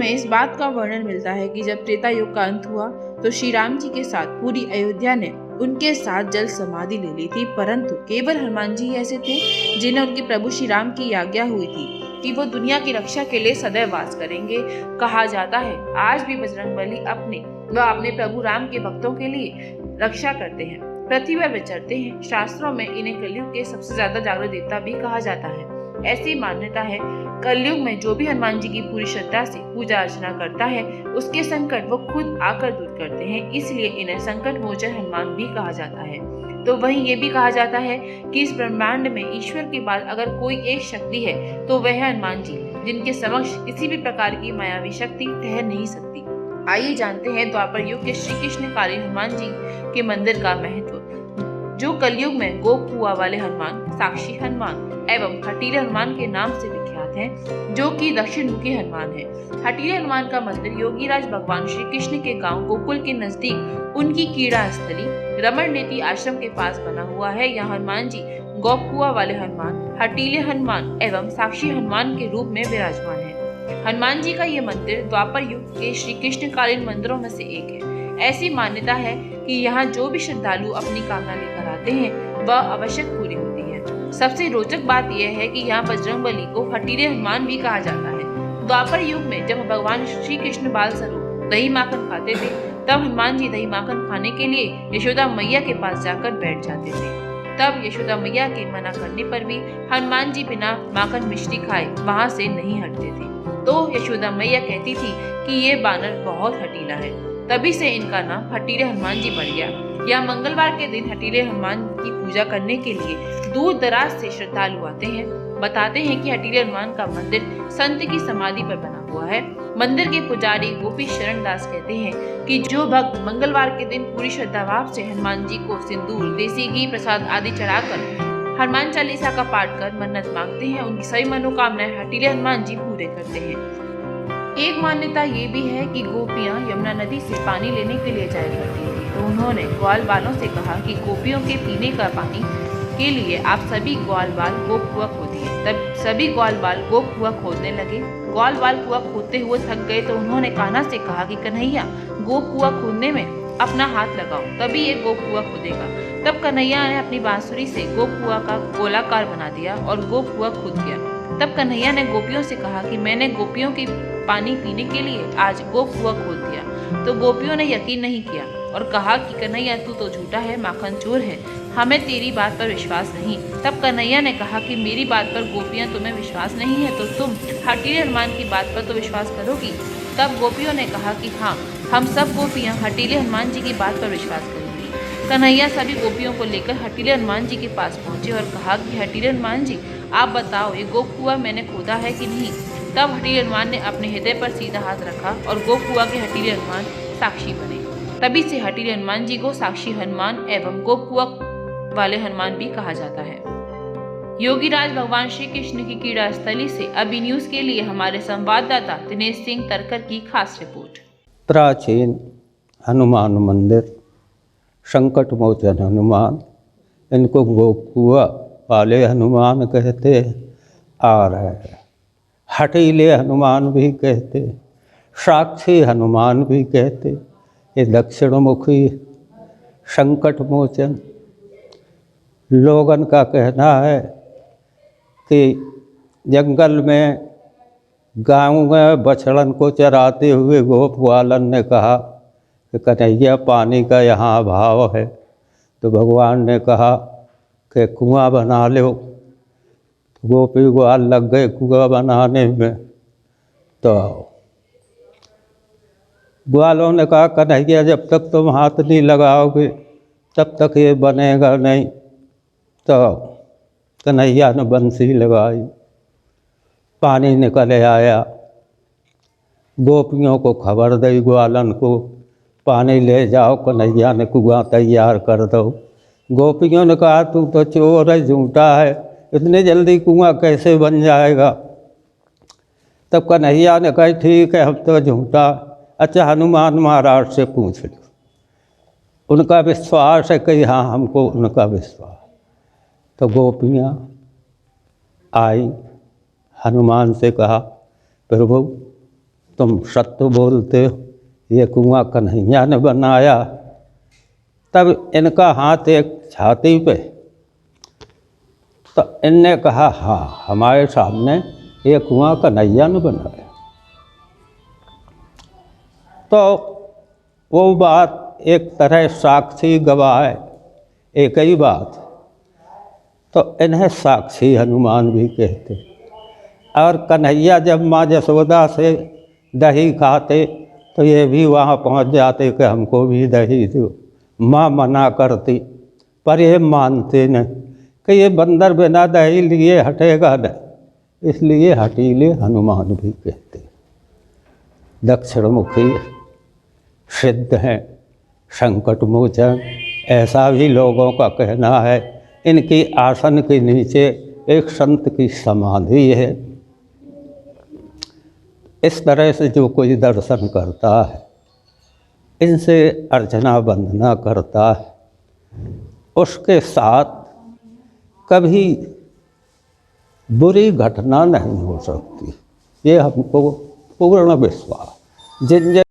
में इस बात का वर्णन मिलता है कि जब त्रेता युग का अंत हुआ तो श्री राम जी के साथ पूरी अयोध्या ने उनके साथ जल समाधि ले ली थी, परंतु केवल हनुमान जी ऐसे थे जिन्हें उनके प्रभु श्री राम की आज्ञा हुई थी कि वो दुनिया की रक्षा के लिए सदैव वास करेंगे। कहा जाता है आज भी बजरंगबली अपने प्रभु राम के भक्तों के लिए रक्षा करते हैं, पृथ्वी पर विचरते हैं। शास्त्रों में इन्हें कलयुग के सबसे ज्यादा जागृत देवता भी कहा जाता है। ऐसी मान्यता है कलयुग में जो भी हनुमान जी की पूरी श्रद्धा से पूजा अर्चना करता है उसके संकट वो खुद आकर दूर करते हैं, इसलिए इन्हें संकट मोचन हनुमान भी कहा जाता है। तो वहीं ये भी कहा जाता है कि इस ब्रह्मांड में ईश्वर के बाद अगर कोई एक शक्ति है तो वह है हनुमान जी, जिनके समक्ष किसी भी प्रकार की मायावी शक्ति ठहर नहीं सकती। आइए जानते हैं द्वापर युग के श्री कृष्ण कालीन हनुमान जी के मंदिर का महत्व। जो कलयुग में गोप कुआ वाले हनुमान, साक्षी हनुमान एवं हठीले हनुमान के नाम से विख्यात हैं, जो कि दक्षिण मुखी हनुमान है। हठीले हनुमान का मंदिर योगीराज भगवान श्री कृष्ण के गांव गोकुल के नजदीक उनकी क्रीड़ा स्थली रमण नेति आश्रम के पास बना हुआ है। यहाँ हनुमान जी गोप कुआ वाले हनुमान, हठीले हनुमान एवं साक्षी हनुमान के रूप में विराजमान है। हनुमान जी का ये मंदिर द्वापर युग के श्री कृष्ण कालीन मंदिरों में से एक है। ऐसी मान्यता है कि यहाँ जो भी श्रद्धालु अपनी कामना लेकर आते हैं वह अवश्य पूरी होती है। सबसे रोचक बात यह है कि यहाँ बजरंगबली को हठीले हनुमान भी कहा जाता है। द्वापर युग में जब भगवान श्री कृष्ण बाल स्वरूप दही माखन खाते थे तब हनुमान जी दही माखन खाने के लिए यशोदा मैया के पास जाकर बैठ जाते थे। तब यशोदा मैया के मना करने पर भी हनुमान जी बिना माखन मिश्री खाए वहाँ से नहीं हटते थे। तो यशोदा मैया कहती थी कि ये बानर बहुत हठीला है, तभी से इनका नाम हठीले हनुमान जी पड़ गया। यह मंगलवार के दिन हठीले हनुमान की पूजा करने के लिए दूर दराज से श्रद्धालु आते हैं। बताते हैं कि हठीले हनुमान का मंदिर संत की समाधि पर बना हुआ है। मंदिर के पुजारी गोपी शरण दास कहते हैं कि जो भक्त मंगलवार के दिन पूरी श्रद्धा भाव से हनुमान जी को सिंदूर, देसी घी, प्रसाद आदि चढ़ाकर हनुमान चालीसा का पाठ कर मन्नत मांगते हैं, उनकी सभी मनोकामनाएं हठीले हनुमान जी पूरे करते हैं। एक मान्यता ये भी है कि गोपियां यमुना नदी से पानी लेने के लिए जाया करती थी, तो उन्होंने ग्वाल बालों से कहा कि गोपियों के पीने का पानी के लिए आप सभी ग्वाल बाल गोप कुआं खोदिए। तब सभी ग्वाल बाल गोप कुआं खोदने लगे। ग्वाल बाल कुआं खोदते हुए थक गए तो उन्होंने कान्हा से कहा कि कन्हैया गोप कुआं खोदने में अपना हाथ लगाओ, तभी ये गोप कुआं खोदेगा। तब कन्हैया ने अपनी बांसुरी से गोप कुआं का गोलाकार बना दिया और गोप कुआं खोद गया। तब कन्हैया ने गोपियों से कहा कि मैंने गोपियों की पानी पीने के लिए आज गोप कुआं खोद दिया। तो गोपियों ने यकीन नहीं किया और कहा कि कन्हैया तू तो झूठा है, माखन चोर है, हमें तेरी बात पर विश्वास नहीं। तब कन्हैया ने कहा कि मेरी बात पर गोपियां तुम्हें विश्वास नहीं है तो तुम हठीले हनुमान की बात पर तो विश्वास करोगी। तब गोपियों ने कहा कि हाँ, हम सब गोपियां हठीले हनुमान जी की बात पर विश्वास करेंगी। कन्हैया सभी गोपियों को लेकर हठीले हनुमान जी के पास पहुंचे और कहा कि हठीले हनुमान जी आप बताओ ये गोप कुआं मैंने खोदा है कि नहीं। तब हठीले हनुमान ने अपने हृदय पर सीधा हाथ रखा और गोप कुआं के हठीले हनुमान साक्षी बने। तभी से हठीले हनुमान जी को साक्षी हनुमान एवं गोप कुआं वाले हनुमान भी कहा जाता है। योगीराज भगवान श्री कृष्ण की क्रीड़ा स्थली से अभी न्यूज के लिए हमारे संवाददाता दिनेश सिंह तरकर की खास रिपोर्ट। प्राचीन हनुमान मंदिर, संकट मोचन हनुमान, इनको गोप कुआं वाले हनुमान कहते आ रहे हैं। हठीले हनुमान भी कहते, साक्षी हनुमान भी कहते। ये दक्षिण मुखी संकट मोचन। लोगन का कहना है कि जंगल में गाँव में बछड़न को चराते हुए गोप ग्वालन ने कहा कि कन्हैया पानी का यहाँ अभाव है, तो भगवान ने कहा कि कुआं बना लो। गोपी ग्वाल लग गए कुआं बनाने में। तो ग्वालों ने कहा कन्हैया जब तक तुम हाथ नहीं लगाओगे तब तक ये बनेगा नहीं। तो कन्हैया ने बंसी लगाई, पानी निकल आया। गोपियों को खबर दी ग्वालन को, पानी ले जाओ, कन्हैया ने कुआं तैयार कर दो। गोपियों ने कहा तू तो चोर है, झूठा है, इतने जल्दी कुआं कैसे बन जाएगा। तब कन्हैया ने कहा ठीक है, हम तो झूठा। अच्छा हनुमान महाराज से पूछ लो, उनका विश्वास है कि हाँ हमको उनका विश्वास। तो गोपियाँ आई, हनुमान से कहा प्रभु तुम सत्य बोलते हो, ये कुआं कन्हैया ने बनाया। तब इनका हाथ एक छाती पे, तो इनने कहा हाँ, हमारे सामने ये कुआं कन्हैया ने बनाया। तो वो बात एक तरह साक्षी गवाह है, एक ही बात, तो इन्हें साक्षी हनुमान भी कहते। और कन्हैया जब माँ यशोदा से दही खाते तो ये भी वहाँ पहुँच जाते कि हमको भी दही दो। माँ मना करती पर ये मानते नहीं कि ये बंदर बिना दही लिए हटेगा नहीं, इसलिए हटीले हनुमान भी कहते। दक्षिण मुखी सिद्ध हैं, संकट मोचन, ऐसा भी लोगों का कहना है। इनकी आसन के नीचे एक संत की समाधि है। इस तरह से जो कोई दर्शन करता है, इनसे अर्चना वंदना करता है, उसके साथ कभी बुरी घटना नहीं हो सकती, ये हमको पूर्ण विश्वास। जिन